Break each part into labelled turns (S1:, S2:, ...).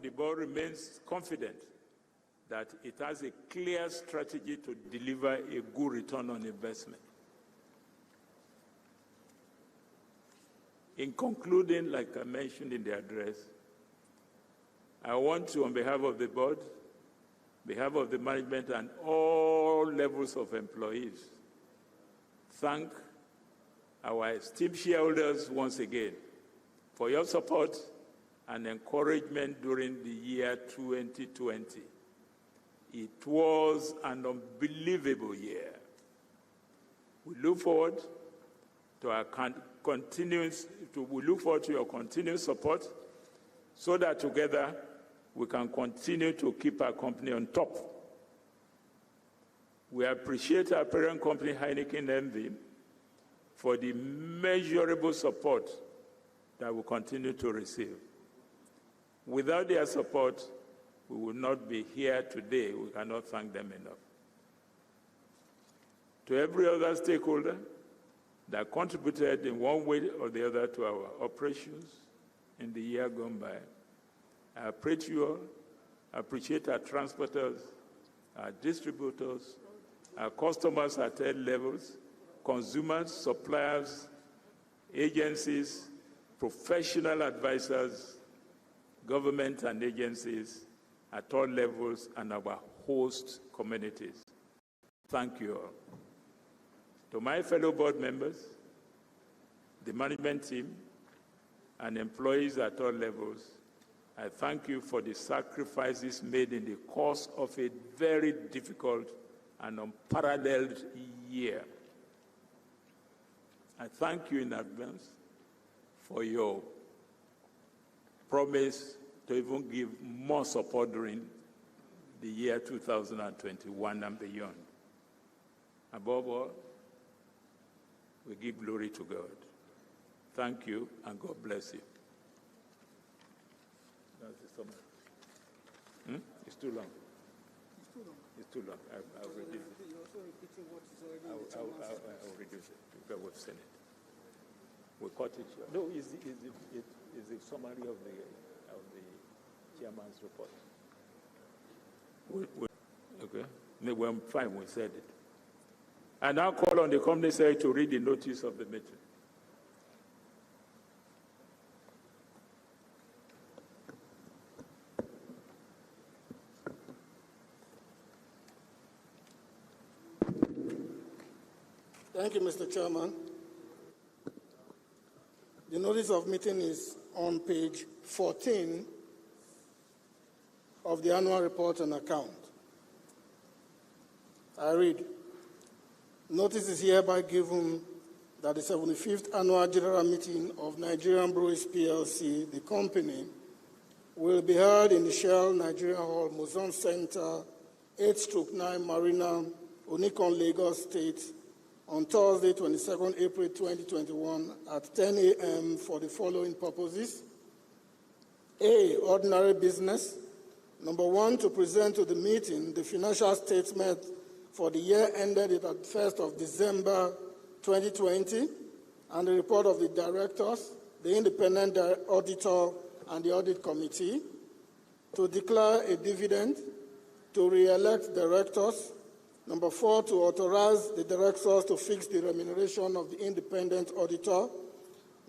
S1: The board remains confident that it has a clear strategy to deliver a good return on investment. In concluding, like I mentioned in the address, I want to, on behalf of the board, behalf of the management and all levels of employees, thank our esteemed shareholders once again for your support and encouragement during the year 2020. It was an unbelievable year. We look forward to our your continued support so that together we can continue to keep our company on top. We appreciate our parent company, Heineken NV, for the measurable support that we continue to receive. Without their support, we would not be here today. We cannot thank them enough. To every other stakeholder that contributed in one way or the other to our operations in the year gone by, I appreciate you all. I appreciate our transporters, our distributors, our customers at all levels, consumers, suppliers, agencies, professional advisors, government and agencies at all levels, and our host communities. Thank you all. To my fellow board members, the management team, and employees at all levels, I thank you for the sacrifices made in the course of a very difficult and unparalleled year. I thank you in advance for your promise to even give more support during the year 2021 and beyond. Above all, we give glory to God. Thank you, and God bless you. That's the summary. It's too long.
S2: It's too long.
S1: It's too long. I'll reduce it.
S2: You're also repeating what is already
S1: I'll reduce it because we've seen it. We cut it short. No, it's a summary of the chairman's report. Okay. No, we're fine. We said it. I now call on the company secretary to read the notice of the meeting.
S2: Thank you, Mr. Chairman. The notice of meeting is on page 14 of the annual report and account. I read, notice is hereby given that the 75th annual general meeting of Nigerian Breweries PLC, the company, will be held in the Shell Nigeria Hall, Muzon Center, 8/9 Marina, Onikon, Lagos State, on Thursday, 22nd April 2021 at 10 a.m. for the following purposes. A, ordinary business. Number one, to present to the meeting the financial statement for the year ended at 1st of December 2020 and the report of the directors, the independent auditor, and the audit committee. To declare a dividend. To re-elect directors. Number four, to authorize the directors to fix the remuneration of the independent auditor.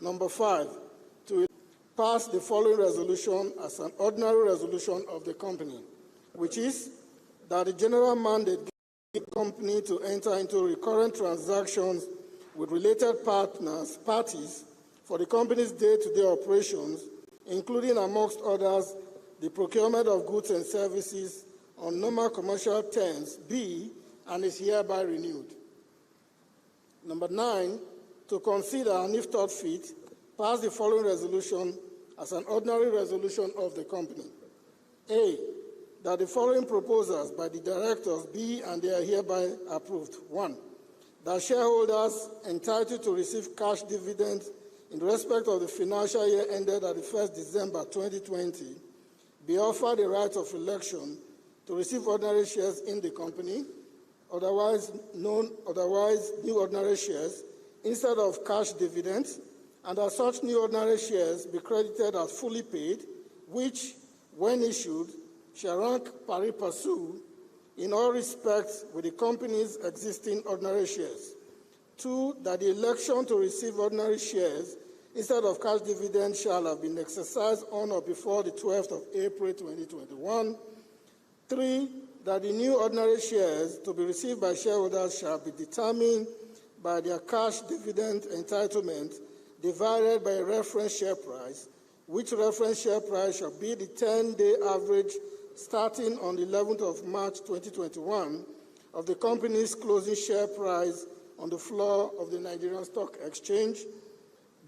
S2: Number five, to pass the following resolution as an ordinary resolution of the company, which is that the general mandate gives the company to enter into recurrent transactions with related parties for the company's day-to-day operations, including, amongst others, the procurement of goods and services on normal commercial terms, B, and is hereby renewed. Number 9, to consider and if thought fit, pass the following resolution as an ordinary resolution of the company. A, that the following proposals by the directors be and they are hereby approved. 1, that shareholders entitled to receive cash dividends in respect of the financial year ended at the 1st December 2020 be offered the right of election to receive ordinary shares in the company, otherwise new ordinary shares, instead of cash dividends, and that such new ordinary shares be credited as fully paid, which, when issued, shall rank pari passu in all respects with the company's existing ordinary shares. 2, that the election to receive ordinary shares instead of cash dividends shall have been exercised on or before the 12th of April 2021. 3, that the new ordinary shares to be received by shareholders shall be determined by their cash dividend entitlement divided by a reference share price, which reference share price shall be the 10-day average starting on the 11th of March 2021 of the company's closing share price on the floor of the Nigerian Stock Exchange.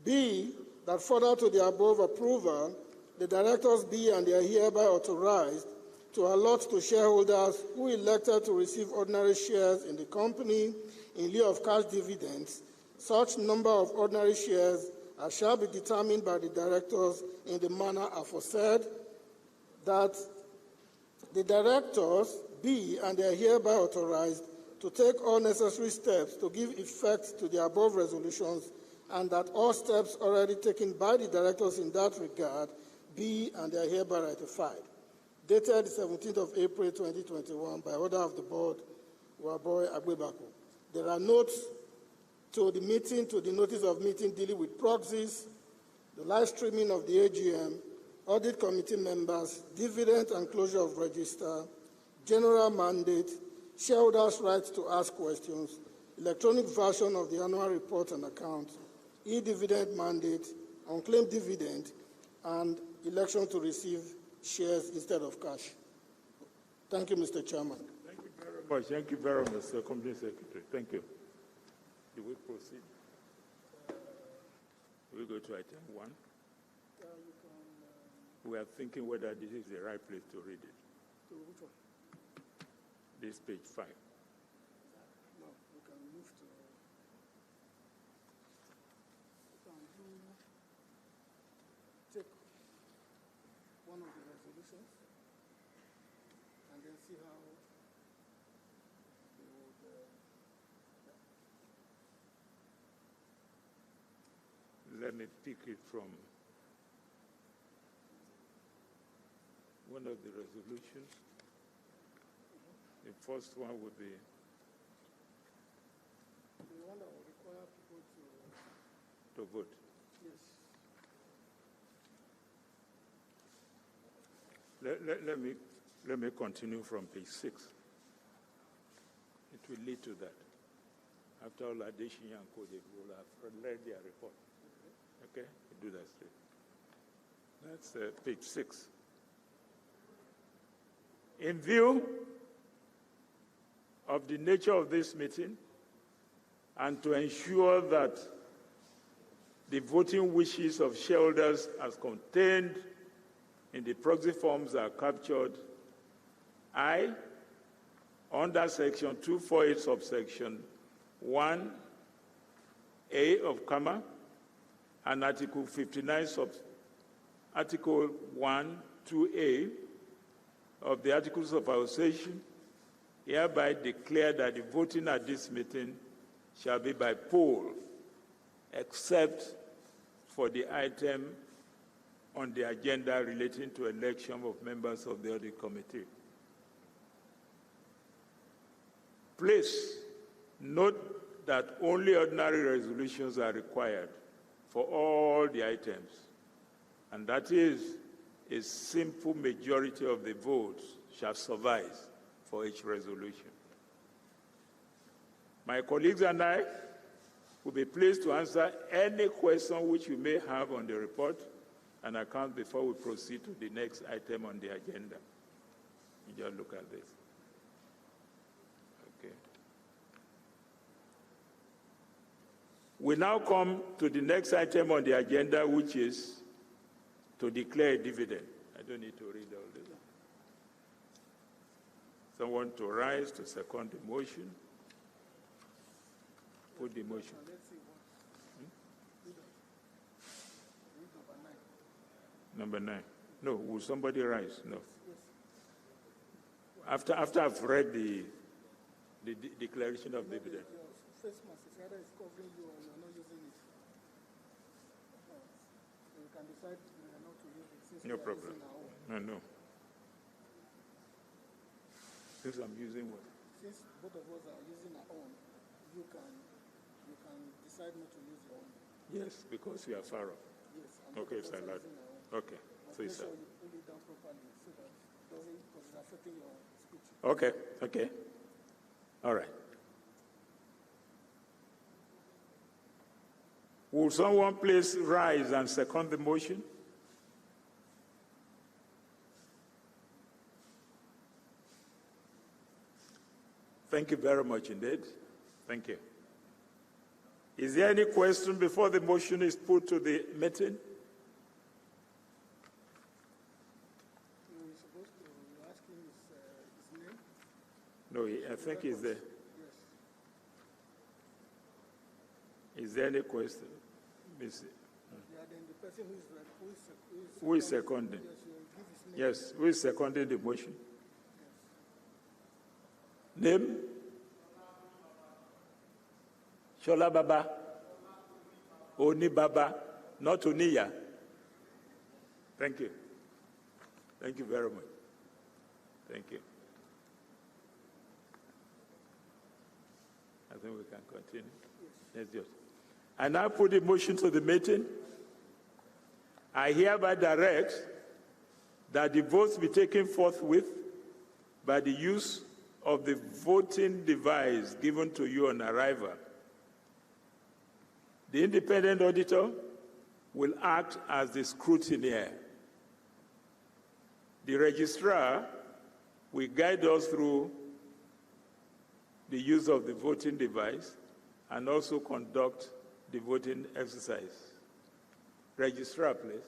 S2: B, that further to the above approval, the directors be and they are hereby authorized to allot to shareholders who elected to receive ordinary shares in the company in lieu of cash dividends such number of ordinary shares as shall be determined by the directors in the manner aforesaid. That the directors be and they are hereby authorized to take all necessary steps to give effect to the above resolutions, and that all steps already taken by the directors in that regard be and they are hereby ratified. Dated 17th of April 2021 by order of the board, Waboy Agbebako. There are notes to the meeting, to the notice of meeting dealing with proxies, the live streaming of the AGM, audit committee members, dividend and closure of register, general mandate, shareholders' rights to ask questions, electronic version of the annual report and accounts, e-dividend mandate, unclaimed dividend, and election to receive shares instead of cash. Thank you, Mr. Chairman.
S1: Thank you very much. Thank you very much, Mr. Company Secretary. Thank you. Do we proceed? We go to item 1. We are thinking whether this is the right place to read it.
S2: To which one?
S1: This page 5.
S2: No, we can move to. Take one of the resolutions and then see how they would.
S1: Let me pick it from one of the resolutions. The first one would be
S2: the one that will require people
S1: to vote.
S2: Yes.
S1: Let me continue from page 6. It will lead to that. After all, Adeshi and Code will have read their report. Okay? We do that straight. That's page 6. In view of the nature of this meeting, and to ensure that the voting wishes of shareholders as contained in the proxy forms are captured, I, under section 248 subsection 1A of comma, and article 59 article 1, 2A of the Articles of Association, hereby declare that the voting at this meeting shall be by poll, except for the item on the agenda relating to election of members of the audit committee. Please note that only ordinary resolutions are required for all the items, and that is a simple majority of the votes shall suffice for each resolution. My colleagues and I will be pleased to answer any question which you may have on the report and account before we proceed to the next item on the agenda. You just look at this. Okay. We now come to the next item on the agenda, which is to declare a dividend. I don't need to read all this. Someone to rise to second the motion. Put the motion. Number 9. No, will somebody rise? No. After I've read the declaration of dividend.
S2: Face mask is either it's covering you or you're not using it. So you can decide not to use it.
S1: No problem. No. Since I'm using what?
S2: Since both of us are using our own, you can decide not to use your own.
S1: Yes, because you are far off.
S2: Yes.
S1: Okay, it's allowed. Okay. So it's
S2: make sure you pull it down properly so that it doesn't, because it's affecting your speech.
S1: okay. Okay. All right. Will someone please rise and second the motion? Thank you very much indeed. Thank you. Is there any question before the motion is put to the meeting?
S2: You're supposed to ask him his name.
S1: No, I think he's there.
S2: Yes.
S1: Is there any question? Miss?
S2: Yeah, then the person
S1: Who is seconding?
S2: Yes, you give his name.
S1: Yes, who is seconding the motion? Name? Shola Baba. Oni Baba, not Oniya. Thank you. Thank you very much. Thank you. I think we can continue. Yes, yes. I now put the motion to the meeting. I hereby direct that the votes be taken forthwith by the use of the voting device given to you on arrival. The independent auditor will act as the scrutineer. The registrar will guide us through the use of the voting device and also conduct the voting exercise. Registrar, please.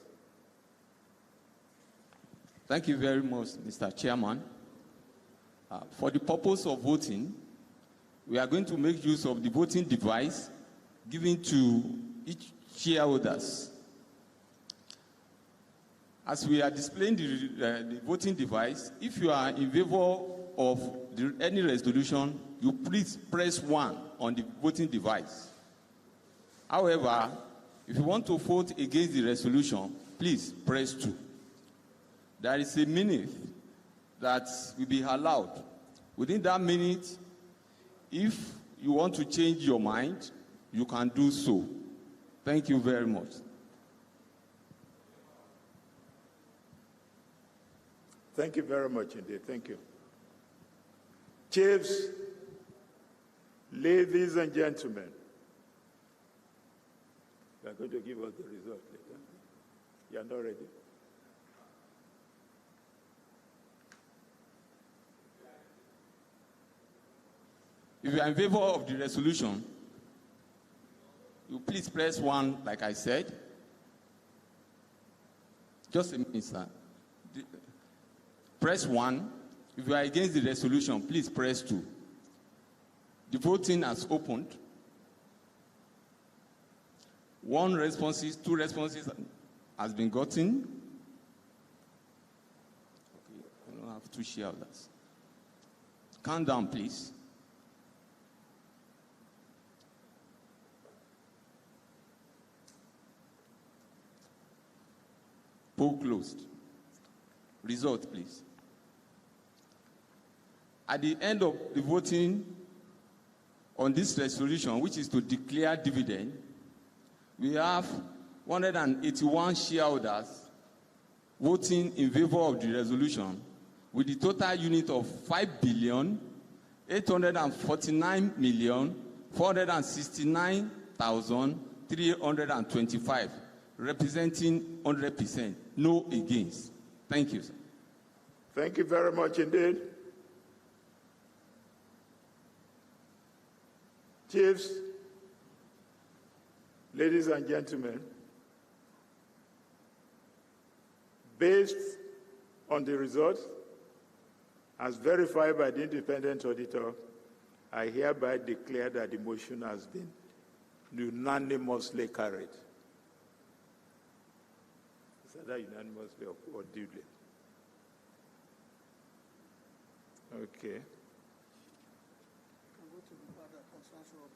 S3: Thank you very much, Mr. Chairman. For the purpose of voting, we are going to make use of the voting device given to each shareholders. As we are displaying the voting device, if you are in favor of any resolution, you please press 1 on the voting device. However, if you want to vote against the resolution, please press 2. There is a minute that will be allowed. Within that minute, if you want to change your mind, you can do so. Thank you very much.
S1: Thank you very much indeed. Thank you. Chiefs, ladies and gentlemen, you are going to give us the result later. You are not ready?
S3: If you are in favor of the resolution, you please press 1, like I said. Just a minute, sir. Press 1. If you are against the resolution, please press 2. The voting has opened. 2 responses has been gotten. Okay, I don't have 2 shareholders. Count down, please. Poll closed. Result, please. At the end of the voting on this resolution, which is to declare dividend, we have 181 shareholders voting in favor of the resolution, with the total unit of 5,849,469,325, representing 100%. No against. Thank you, sir.
S1: Thank you very much indeed. Chiefs, ladies and gentlemen, based on the results, as verified by the independent auditor, I hereby declare that the motion has been unanimously carried. Is that unanimously or duly? Okay.
S2: Can go to the part that concerns Rob.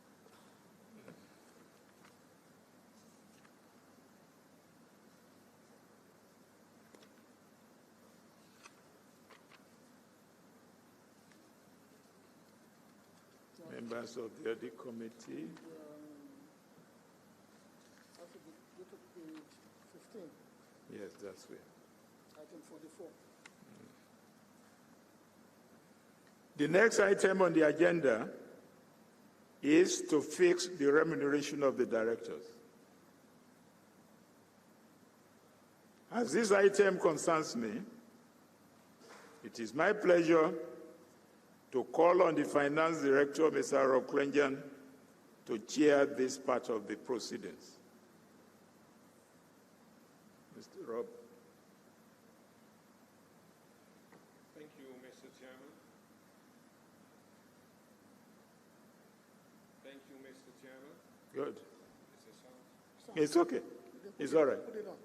S1: Members of the Audit Committee.
S2: Have to go to page 15,
S1: Yes, that's where.
S2: item 44.
S1: The next item on the agenda is to fix the remuneration of the directors. As this item concerns me, it is my pleasure to call on the Finance Director, Mr. Rob Klenjan, to chair this part of the proceedings. Mr. Rob.
S4: Thank you, Mr. Chairman. Thank you, Mr. Chairman.
S1: Good.
S4: Is there sound?
S1: It's okay. It's all right.
S2: Put it on.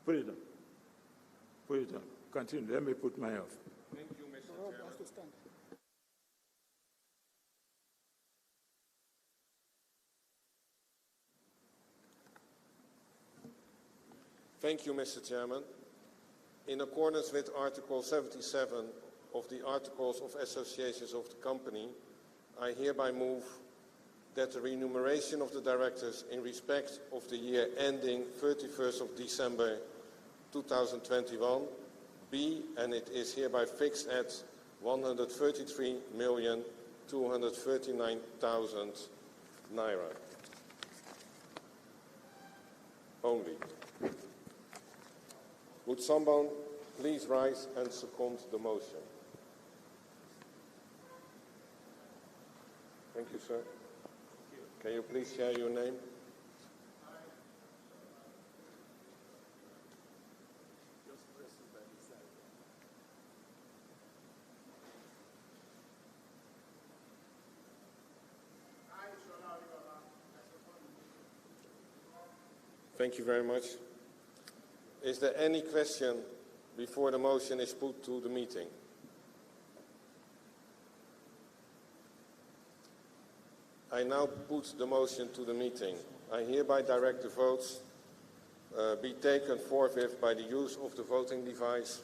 S1: Put it on. Put it on. Continue. Let me put mine off.
S4: Thank you, Mr.
S2: Rob
S4: Chairman.
S2: has to stand.
S4: Thank you, Mr. Chairman. In accordance with Article 77 of the Articles of Association of the company, I hereby move that the remuneration of the directors in respect of the year ending 31st of December 2021 be, and it is hereby fixed at 133,239,000 naira only. Would someone please rise and second the motion? Thank you, sir. Can you please share your name? Thank you very much. Is there any question before the motion is put to the meeting? I now put the motion to the meeting. I hereby direct the votes be taken forthwith by the use of the voting device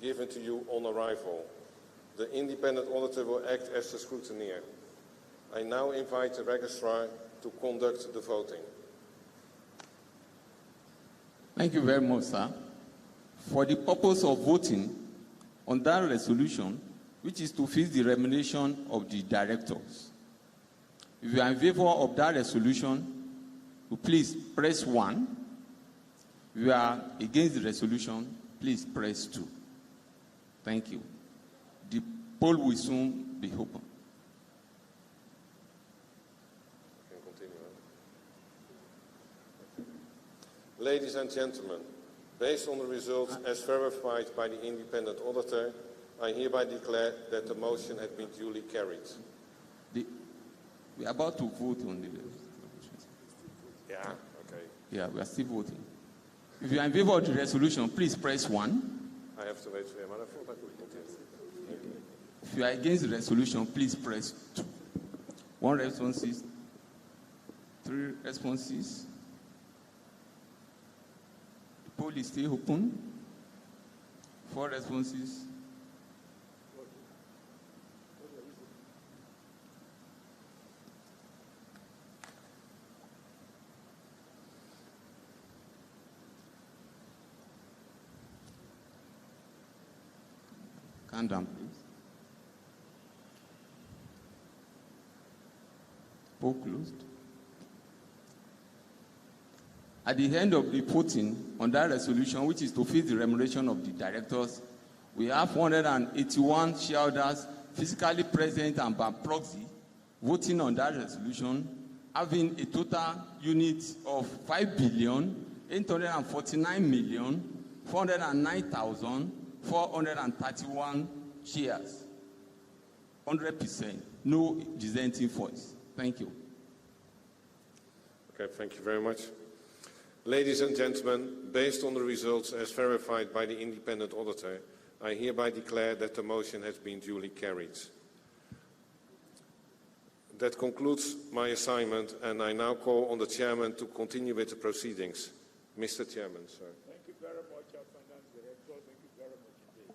S4: given to you on arrival. The independent auditor will act as the scrutineer. I now invite the registrar to conduct the voting.
S3: Thank you very much, sir. For the purpose of voting on that resolution, which is to fix the remuneration of the directors, if you are in favor of that resolution, please press 1. If you are against the resolution, please press 2. Thank you. The poll will soon be open.
S4: Can continue. Ladies and gentlemen, based on the results as verified by the independent auditor, I hereby declare that the motion has been duly carried.
S3: We are about to vote on the
S4: Yeah, okay.
S3: Yeah, we are still voting. If you are in favor of the resolution, please press 1.
S4: I have to wait for him, but I thought I could continue.
S3: If you are against the resolution, please press 2. 1 responses, 3 responses. The poll is still open. 4 responses. Calm down, please. Poll closed. At the end of the voting on that resolution, which is to fix the remuneration of the directors, we have 181 shareholders physically present and by proxy voting on that resolution, having a total unit of 5,849,409,431 shares. 100%. No dissenting voice. Thank you.
S4: Okay, thank you very much. Ladies and gentlemen, based on the results as verified by the independent auditor, I hereby declare that the motion has been duly carried. That concludes my assignment, and I now call on the chairman to continue with the proceedings. Mr. Chairman, sir.
S1: Thank you very much, our Finance Director. Thank you very much indeed.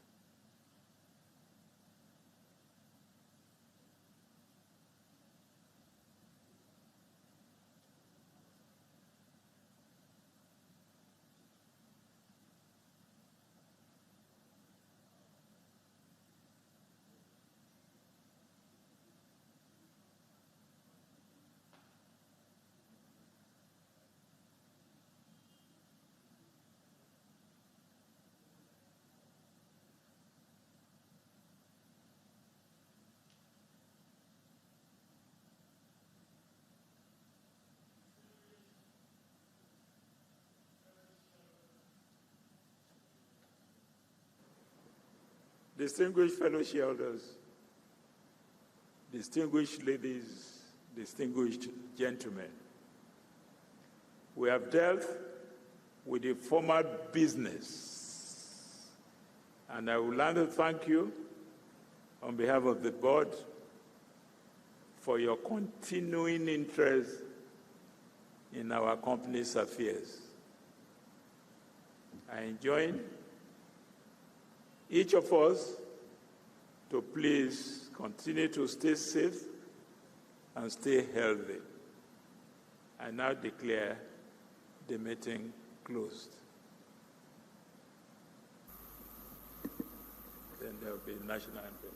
S1: distinguished fellow shareholders, distinguished ladies, distinguished gentlemen, we have dealt with the formal business, and I would like to thank you on behalf of the board for your continuing interest in our company's affairs. I enjoin each of us to please continue to stay safe and stay healthy. I now declare the meeting closed. Then there will be national anthem.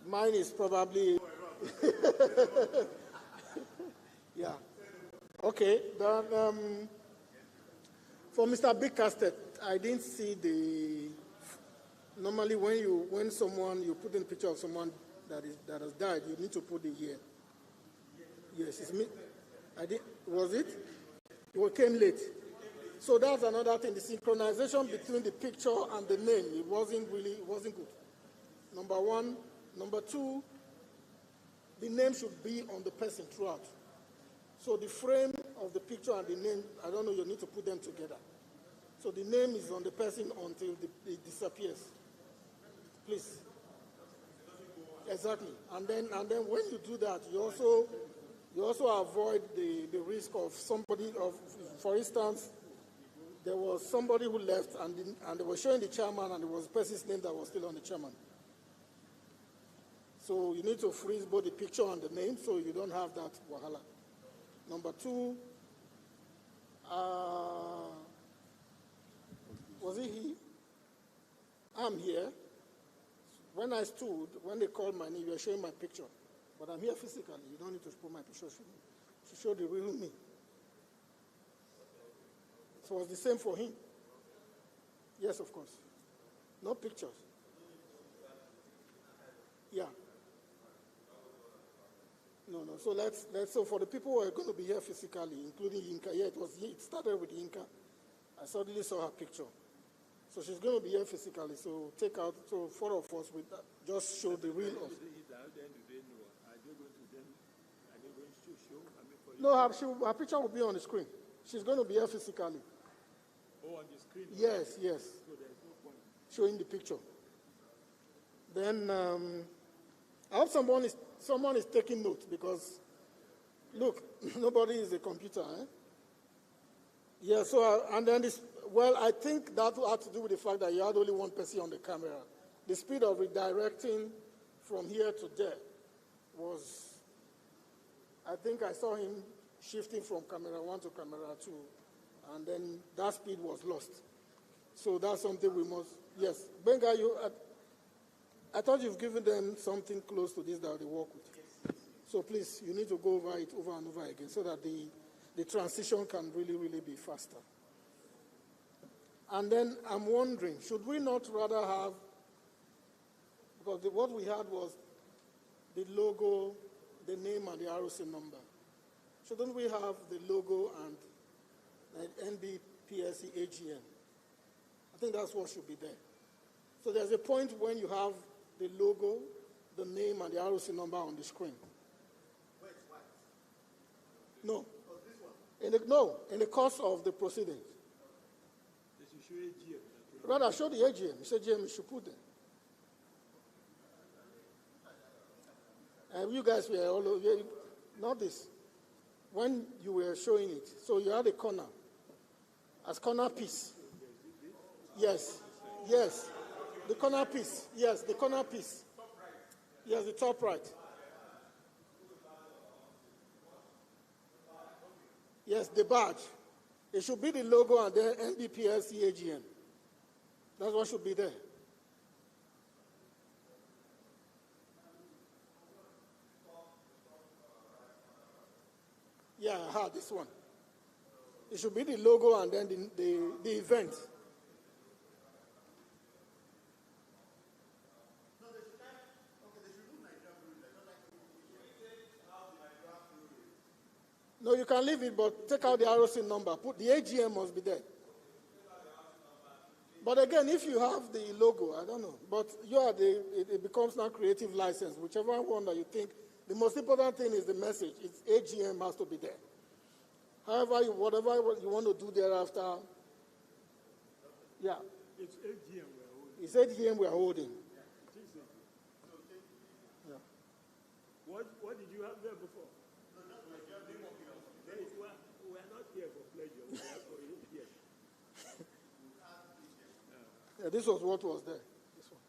S2: Mine is probably, yeah. Okay, then for Mr. Big Castet, I didn't see normally when you put in a picture of someone that has died, you need to put the year. Yes, it's me. Was it? It came late. So that's another thing. The synchronization between the picture and the name, it wasn't good. Number one. Number two, the name should be on the person throughout. So the frame of the picture and the name, I don't know, you need to put them together. So the name is on the person until it disappears. Please. Exactly. And then when you do that, you also avoid the risk of for instance, there was somebody who left and they were showing the chairman and it was the person's name that was still on the chairman. So you need to freeze both the picture and the name so you don't have that wahala. Number two, was it he? I'm here. When I stood, when they called my name, you were showing my picture. But I'm here physically. You don't need to put my picture to show the real me. So it was the same for him. Yes, of course. No pictures. Yeah. No. So so for the people who are going to be here physically, including Yinka, it started with Yinka. I suddenly saw her picture. So she's going to be here physically. So so 4 of us will just show the real of. No, her picture will be on the screen. She's going to be here physically.
S1: Oh, on the screen?
S2: Yes.
S1: So there's no point.
S2: Showing the picture. Then I hope someone is taking notes because, look, nobody is a computer. Eh? Yeah, so, and then I think that had to do with the fact that you had only one person on the camera. The speed of redirecting from here to there was, I think I saw him shifting from camera 1 to camera 2, and then that speed was lost. So that's something we must, yes. Benga, I thought you've given them something close to this that they work with. So please, you need to go over it over and over again so that the transition can really, really be faster. And then I'm wondering, should we not rather have, because what we had was the logo, the name, and the ROC number. Shouldn't we have the logo and the NBPSC AGM? I think that's what should be there. So there's a point when you have the logo, the name, and the ROC number on the screen.
S5: Wait, what?
S2: No.
S5: Oh, this one?
S2: In the course of the proceedings.
S1: They should show AGM.
S2: Rather, show the AGM. It's AGM, you should put them. And you guys were all over, not this. When you were showing it, so you had a corner, as corner piece. Yes. The corner piece. Yes, the corner piece. Yes, the top right. Yes, the badge. It should be the logo and then NBPSC AGM. That's what should be there. Yeah, this one. It should be the logo and then the event. No, you can leave it, but take out the ROC number. Put the AGM must be there. But again, if you have the logo, I don't know. But it becomes now creative license, whichever one that you think. The most important thing is the message. It's AGM has to be there. However, whatever you want to do thereafter, yeah.
S1: It's AGM we're holding.
S2: It's AGM we're holding.
S1: Yeah. What did you have there before? We are not here for pleasure. We are for here.
S2: Yeah, this was what was there. This one.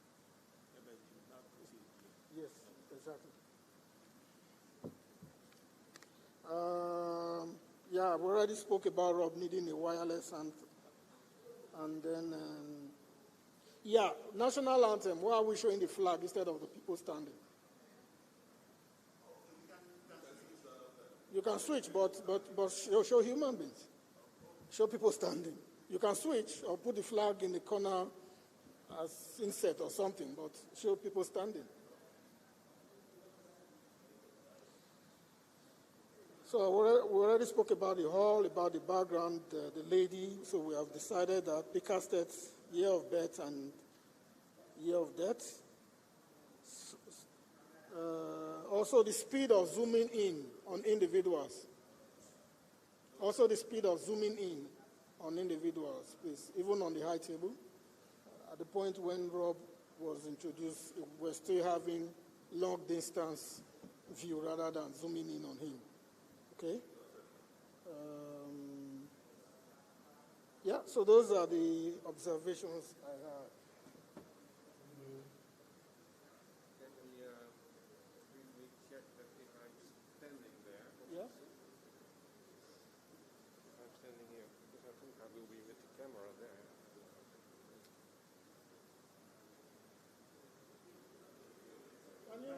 S2: Yes, exactly. Yeah, we already spoke about Rob needing a wireless and then Yeah, national anthem. Why are we showing the flag instead of the people standing? You can switch, but show human beings. Show people standing. You can switch or put the flag in the corner as inset or something, but show people standing. So we already spoke about the hall, about the background, the lady. So we have decided that Picastet's year of birth and year of death. Also the speed of zooming in on individuals. Also the speed of zooming in on individuals, please, even on the high table. At the point when Rob was introduced, we're still having long distance view rather than zooming in on him. Okay? Yeah, so those are the observations I had.
S4: Can we briefly check that if I'm standing there?
S2: Yeah?
S4: If I'm standing here, because I think I will be with the camera there.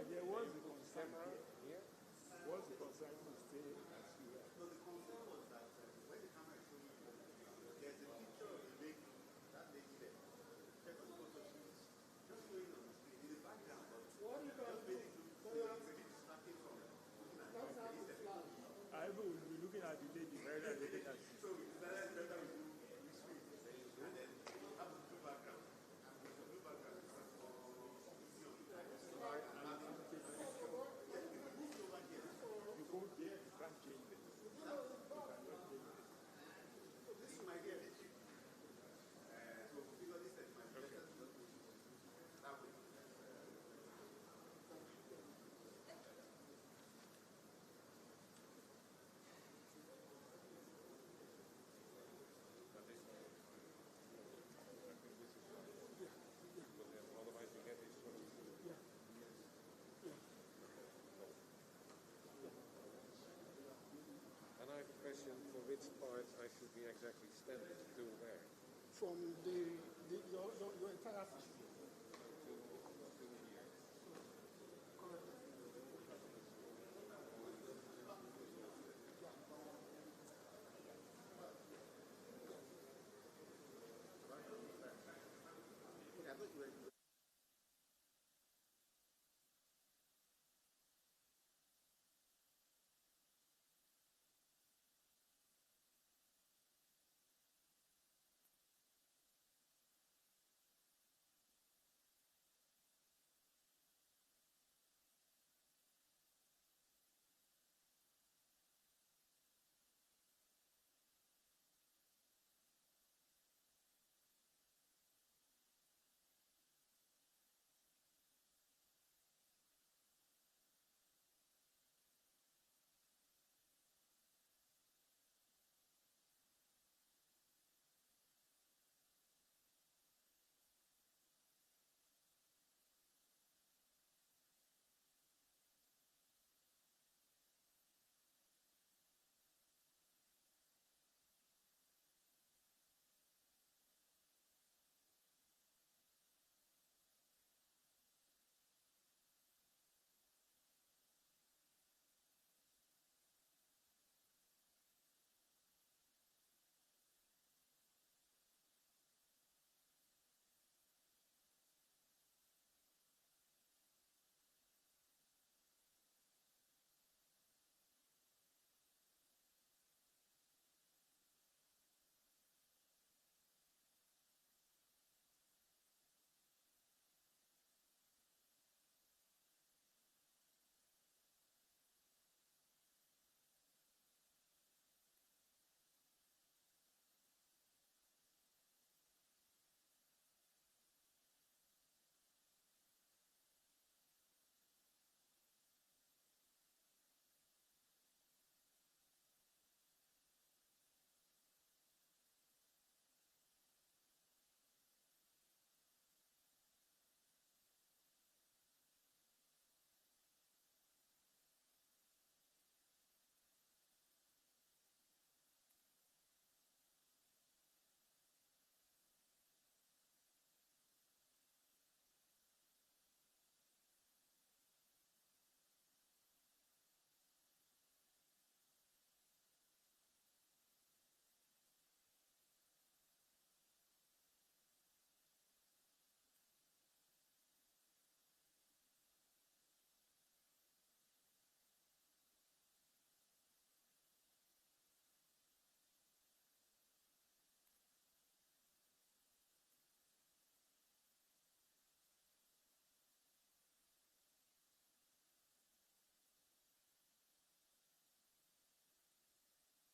S1: There was a concern
S4: Camera
S1: here.
S4: here?
S1: Was a concern to stay as you are.
S5: No, the concern was that when the camera is showing you, there's a picture of the lady, that lady there. Check on the photo, she's just showing on the screen in the background. But
S2: What you can do,
S5: so it's a bit distracting from looking at
S2: let's have the flag.
S1: I will be looking at the lady rather than looking at you.
S5: So it's better we switch and then have the blue background. And with the blue background, it's easy on the time.
S1: You go there, you can't change it.
S5: This might be a bit tricky. So because this is my better to not push it that way.
S4: Otherwise you get this sort of... And I have a question for which part I should be exactly standing to where?
S2: From your entire system.